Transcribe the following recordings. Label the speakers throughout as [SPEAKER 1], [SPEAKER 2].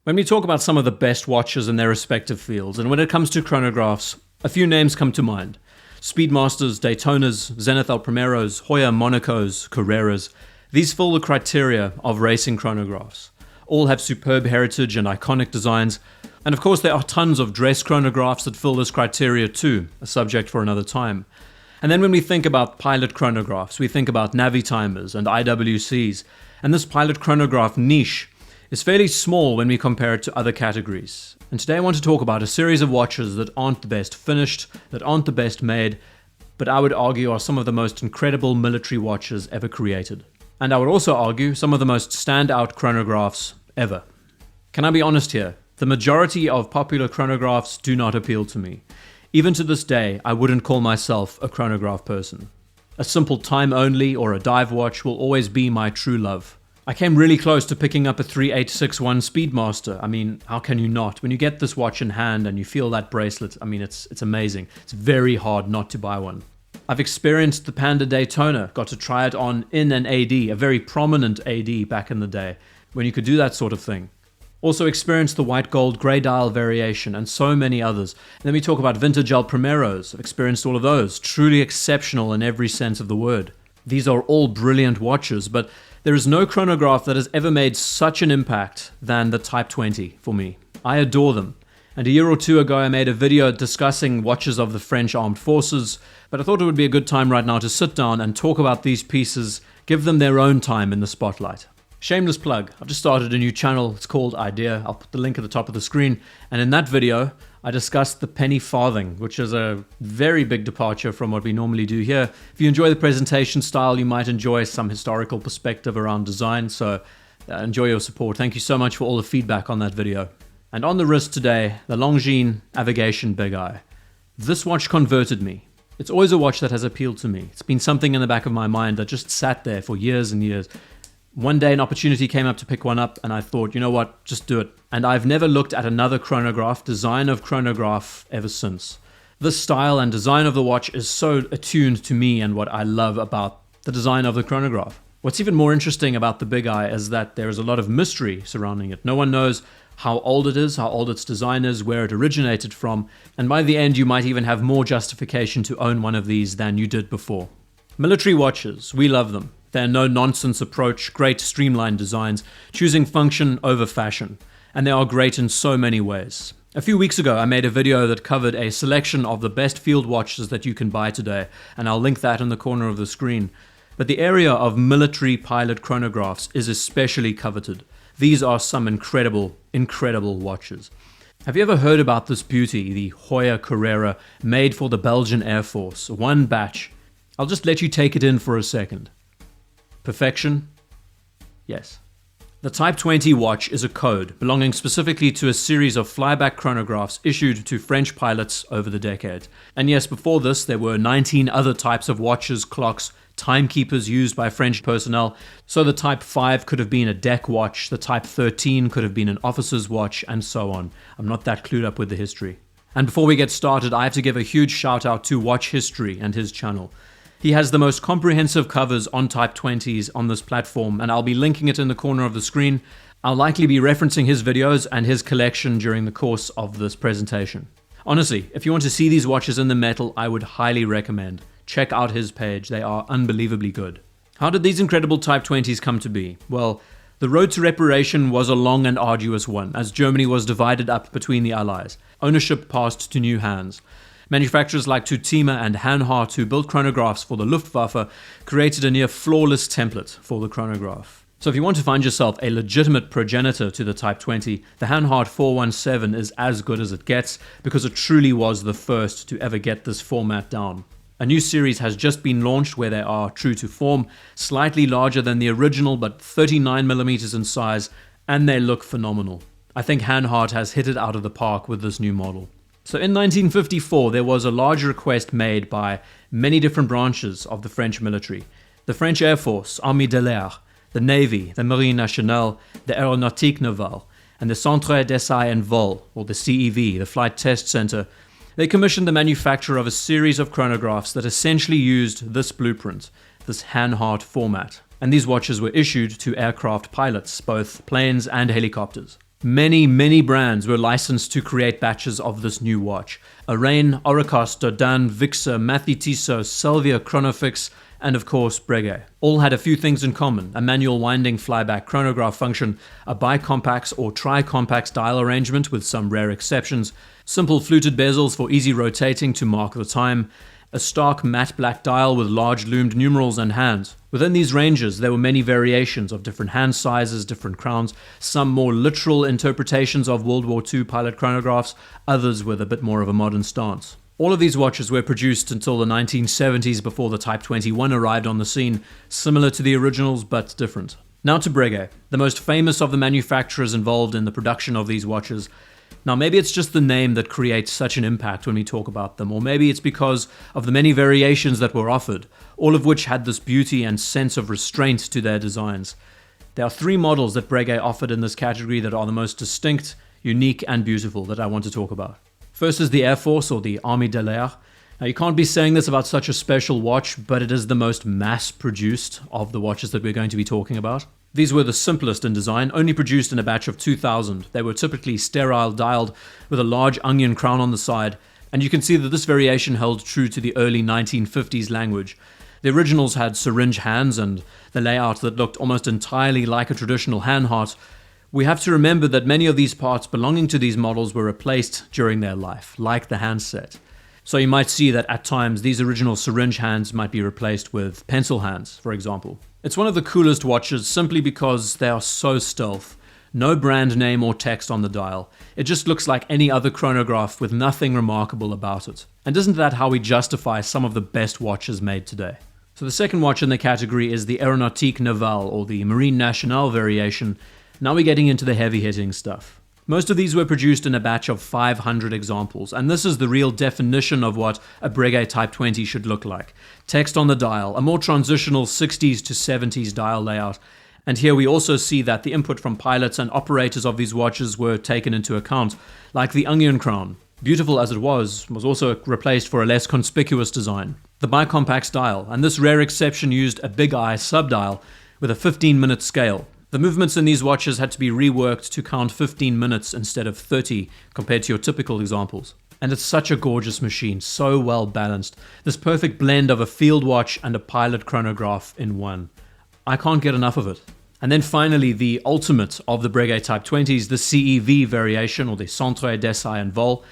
[SPEAKER 1] When we talk about some of the best watches in their respective fields, and when it comes to chronographs, a few names come to mind. Speedmasters, Daytonas, Zenith El Primeros, Hoya Monacos, Carreras. These fill the criteria of racing chronographs. All have superb heritage and iconic designs. And of course there are tons of dress chronographs that fill this criteria too, a subject for another time. And then when we think about pilot chronographs, we think about Navitimers and IWCs. And this pilot chronograph niche is fairly small when we compare it to other categories. And today I want to talk about a series of watches that aren't the best finished, that aren't the best made, but I would argue are some of the most incredible military watches ever created. And I would also argue some of the most standout chronographs ever. Can I be honest here? The majority of popular chronographs do not appeal to me. Even to this day, I wouldn't call myself a chronograph person. A simple time only or a dive watch will always be my true love. I came really close to picking up a 3861 Speedmaster. I mean, how can you not? When you get this watch in hand and you feel that bracelet, I mean, it's amazing. It's very hard not to buy one. I've experienced the Panda Daytona, got to try it on in an AD, a very prominent AD back in the day, when you could do that sort of thing. Also experienced the white gold grey dial variation and so many others. And then we talk about vintage El Primeros. I've experienced all of those. Truly exceptional in every sense of the word. These are all brilliant watches, but there is no chronograph that has ever made such an impact than the Type 20 for me. I adore them. And a year or two ago I made a video discussing watches of the French Armed Forces, but I thought it would be a good time right now to sit down and talk about these pieces, give them their own time in the spotlight. Shameless plug, I've just started a new channel, it's called IDGuy. I'll put the link at the top of the screen, and in that video I discussed the penny farthing, which is a very big departure from what we normally do here. If you enjoy the presentation style, you might enjoy some historical perspective around design, so enjoy your support. Thank you so much for all the feedback on that video. And on the wrist today, the Longines Avigation Big Eye. This watch converted me. It's always a watch that has appealed to me. It's been something in the back of my mind that just sat there for years and years. One day an opportunity came up to pick one up and I thought, you know what, just do it. And I've never looked at another chronograph, design of chronograph, ever since. This style and design of the watch is so attuned to me and what I love about the design of the chronograph. What's even more interesting about the Big Eye is that there is a lot of mystery surrounding it. No one knows how old it is, how old its design is, where it originated from, and by the end you might even have more justification to own one of these than you did before. Military watches, we love them. They're no-nonsense approach, great streamlined designs, choosing function over fashion, and they are great in so many ways. A few weeks ago I made a video that covered a selection of the best field watches that you can buy today, and I'll link that in the corner of the screen. But the area of military pilot chronographs is especially coveted. These are some incredible, incredible watches. Have you ever heard about this beauty, the Hoya Carrera, made for the Belgian Air Force, one batch? I'll just let you take it in for a second. Perfection? Yes. The Type 20 watch is a code belonging specifically to a series of flyback chronographs issued to French pilots over the decade. And yes, before this there were 19 other types of watches, clocks, timekeepers used by French personnel. So the Type 5 could have been a deck watch, the Type 13 could have been an officer's watch, and so on. I'm not that clued up with the history. And before we get started, I have to give a huge shout out to Watch History and his channel. He has the most comprehensive covers on Type 20s on this platform, and I'll be linking it in the corner of the screen. I'll likely be referencing his videos and his collection during the course of this presentation. Honestly, if you want to see these watches in the metal, I would highly recommend. Check out his page, they are unbelievably good. How did these incredible Type 20s come to be? Well, the road to reparation was a long and arduous one, as Germany was divided up between the Allies. Ownership passed to new hands. Manufacturers like Tutema and Hanhart, who built chronographs for the Luftwaffe, created a near flawless template for the chronograph. So if you want to find yourself a legitimate progenitor to the Type 20, the Hanhart 417 is as good as it gets because it truly was the first to ever get this format down. A new series has just been launched where they are true to form, slightly larger than the original but 39mm in size, and they look phenomenal. I think Hanhart has hit it out of the park with this new model. So in 1954, there was a large request made by many different branches of the French military. The French Air Force, Armée de l'Air, the Navy, the Marine Nationale, the Aéronautique Navale, and the Centre d'Essai and Vol, or the CEV, the Flight Test Center. They commissioned the manufacture of a series of chronographs that essentially used this blueprint, this Hanhart format. And these watches were issued to aircraft pilots, both planes and helicopters. Many brands were licensed to create batches of this new watch. Arain, Auricos, Dodane, Vixer, Matthew Tissot, Salvia, Chronofix, and of course Breguet. All had a few things in common: a manual winding flyback chronograph function, a bicompax or tricompax dial arrangement with some rare exceptions, simple fluted bezels for easy rotating to mark the time, a stark matte black dial with large loomed numerals and hands. Within these ranges, there were many variations of different hand sizes, different crowns, some more literal interpretations of World War II pilot chronographs, others with a bit more of a modern stance. All of these watches were produced until the 1970s before the Type 21 arrived on the scene, similar to the originals but different. Now to Breguet, the most famous of the manufacturers involved in the production of these watches. Now maybe it's just the name that creates such an impact when we talk about them, or maybe it's because of the many variations that were offered, all of which had this beauty and sense of restraint to their designs. There are 3 models that Breguet offered in this category that are the most distinct, unique and beautiful that I want to talk about. First is the Air Force, or the Armée de l'Air. Now you can't be saying this about such a special watch, but it is the most mass-produced of the watches that we're going to be talking about. These were the simplest in design, only produced in a batch of 2,000. They were typically sterile dialed with a large onion crown on the side, and you can see that this variation held true to the early 1950s language. The originals had syringe hands and the layout that looked almost entirely like a traditional Hanhart. We have to remember that many of these parts belonging to these models were replaced during their life, like the handset. So you might see that at times these original syringe hands might be replaced with pencil hands, for example. It's one of the coolest watches simply because they are so stealth. No brand name or text on the dial. It just looks like any other chronograph with nothing remarkable about it. And isn't that how we justify some of the best watches made today? So the second watch in the category is the Aéronautique Navale, or the Marine Nationale variation. Now we're getting into the heavy-hitting stuff. Most of these were produced in a batch of 500 examples, and this is the real definition of what a Breguet Type 20 should look like. Text on the dial, a more transitional 60s to 70s dial layout, and here we also see that the input from pilots and operators of these watches were taken into account, like the onion crown. Beautiful as it was also replaced for a less conspicuous design. The bicompax dial, and this rare exception used a big eye subdial with a 15-minute scale. The movements in these watches had to be reworked to count 15 minutes instead of 30 compared to your typical examples. And it's such a gorgeous machine, so well balanced. This perfect blend of a field watch and a pilot chronograph in one. I can't get enough of it. And then finally, the ultimate of the Breguet Type 20s, the CEV variation, or the Centre d'Essai and Vol.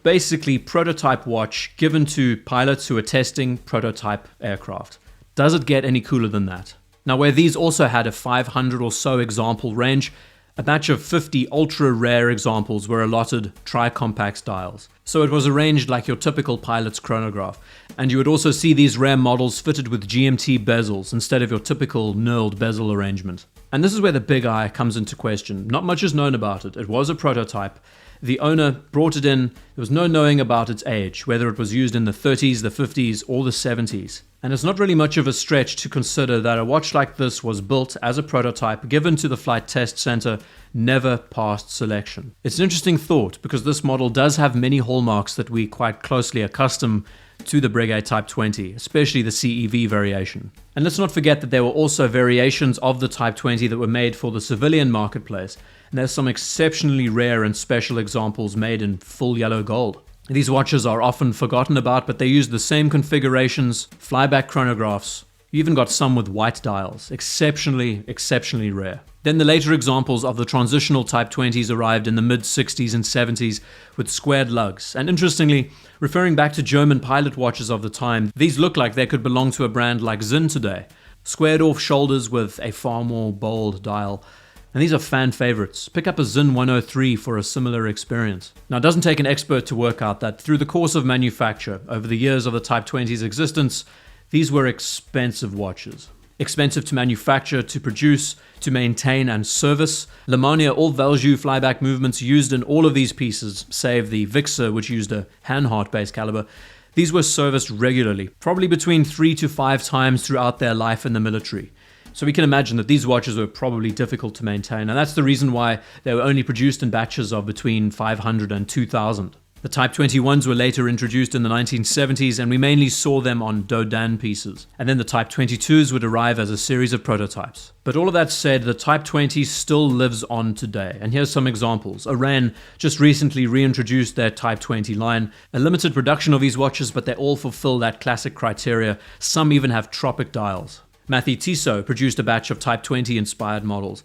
[SPEAKER 1] Basically, prototype watch given to pilots who are testing prototype aircraft. Does it get any cooler than that? Now, where these also had a 500 or so example range, a batch of 50 ultra-rare examples were allotted tricompax dials. So it was arranged like your typical pilot's chronograph, and you would also see these rare models fitted with GMT bezels instead of your typical knurled bezel arrangement. And this is where the big eye comes into question. Not much is known about it. It was a prototype. The owner brought it in. There was no knowing about its age, whether it was used in the 30s, the 50s, or the 70s. And it's not really much of a stretch to consider that a watch like this was built as a prototype, given to the Flight Test Center, never passed selection. It's an interesting thought because this model does have many hallmarks that we quite closely accustom to the Breguet Type 20, especially the CEV variation. And let's not forget that there were also variations of the Type 20 that were made for the civilian marketplace, and there's some exceptionally rare and special examples made in full yellow gold. These watches are often forgotten about, but they use the same configurations, flyback chronographs. You even got some with white dials. Exceptionally rare. Then the later examples of the transitional Type 20s arrived in the mid-60s and 70s with squared lugs. And interestingly, referring back to German pilot watches of the time, these look like they could belong to a brand like Sinn today. Squared off shoulders with a far more bold dial. And these are fan favorites. Pick up a Sinn 103 for a similar experience. Now, it doesn't take an expert to work out that through the course of manufacture, over the years of the Type 20's existence, these were expensive watches. Expensive to manufacture, to produce, to maintain and service. Lemania all Valjoux flyback movements used in all of these pieces, save the Vixer, which used a Hanhart base caliber. These were serviced regularly, probably between 3 to 5 times throughout their life in the military. So we can imagine that these watches were probably difficult to maintain, and that's the reason why they were only produced in batches of between 500 and 2,000. The Type 21s were later introduced in the 1970s, and we mainly saw them on Dodane pieces. And then the Type 22s would arrive as a series of prototypes. But all of that said, the Type 20 still lives on today. And here's some examples. Iran just recently reintroduced their Type 20 line. A limited production of these watches, but they all fulfill that classic criteria. Some even have tropic dials. Matthew Tissot produced a batch of Type 20 inspired models.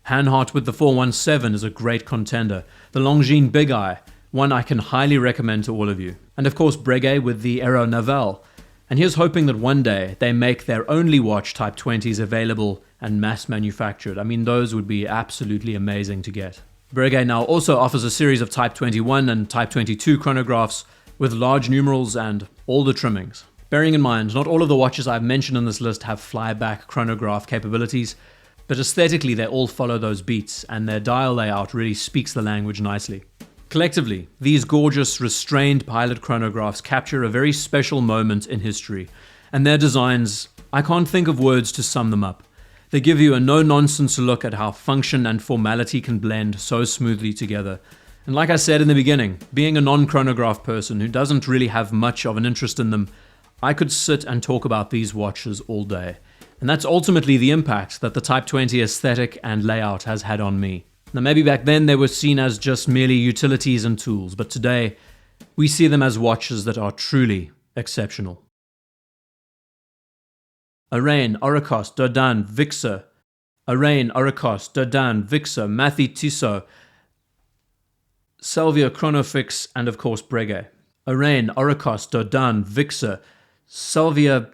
[SPEAKER 1] Hanhart with the 417 is a great contender. The Longines Big Eye, one I can highly recommend to all of you. And of course Breguet with the Aero Naval. And here's hoping that one day they make their only watch Type 20s available and mass manufactured. I mean, those would be absolutely amazing to get. Breguet now also offers a series of Type 21 and Type 22 chronographs with large numerals and all the trimmings. Bearing in mind, not all of the watches I've mentioned on this list have flyback chronograph capabilities, but aesthetically they all follow those beats, and their dial layout really speaks the language nicely. Collectively, these gorgeous, restrained pilot chronographs capture a very special moment in history, and their designs, I can't think of words to sum them up. They give you a no-nonsense look at how function and formality can blend so smoothly together. And like I said in the beginning, being a non-chronograph person who doesn't really have much of an interest in them, I could sit and talk about these watches all day. And that's ultimately the impact that the Type 20 aesthetic and layout has had on me. Now maybe back then they were seen as just merely utilities and tools, but today we see them as watches that are truly exceptional. Arain, Oricos, Dodane, Vixer. Arain, Oricos, Dodane, Vixer, Matthew Tissot, Salvia Chronofix, and of course Breguet. Arain, Oricos, Dodane, Vixer, Salvia